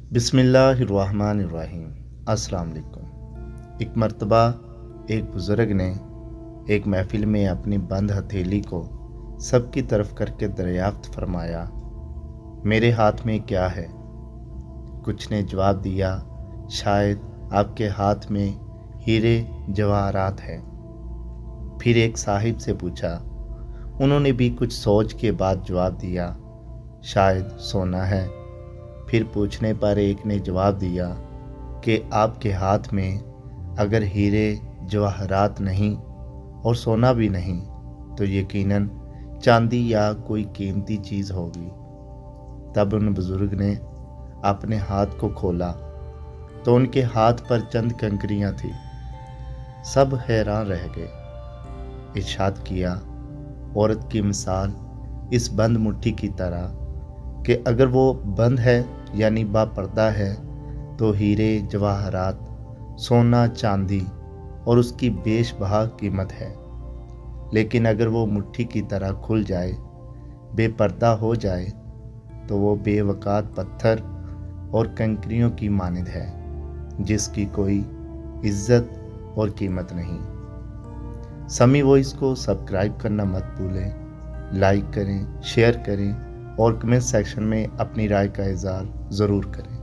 बिस्मिल्लाहिर्रहमानिर्रहीम। अस्सलाम वालेकुम। एक मर्तबा एक बुज़ुर्ग ने एक महफ़िल में अपनी बंद हथेली को सबकी तरफ करके दरियाफ़्त फरमाया, मेरे हाथ में क्या है? कुछ ने जवाब दिया, शायद आपके हाथ में हीरे जवाहरात है। फिर एक साहिब से पूछा, उन्होंने भी कुछ सोच के बाद जवाब दिया, शायद सोना है। फिर पूछने पर एक ने जवाब दिया कि आपके हाथ में अगर हीरे जवाहरात नहीं और सोना भी नहीं तो यकीनन चांदी या कोई कीमती चीज़ होगी। तब उन बुज़ुर्ग ने अपने हाथ को खोला तो उनके हाथ पर चंद कंकरियां थी। सब हैरान रह गए। इरशाद किया, औरत की मिसाल इस बंद मुट्ठी की तरह कि अगर वो बंद है यानी बापर्दा है तो हीरे जवाहरात, सोना चांदी और उसकी बेशबहा कीमत है। लेकिन अगर वो मुट्ठी की तरह खुल जाए, बेपर्दा हो जाए तो वो बेवकात पत्थर और कंकरियों की मानिंद है जिसकी कोई इज्जत और कीमत नहीं। समी वॉइस को सब्सक्राइब करना मत भूलें, लाइक करें, शेयर करें और कमेंट सेक्शन में अपनी राय का इज़हार ज़रूर करें।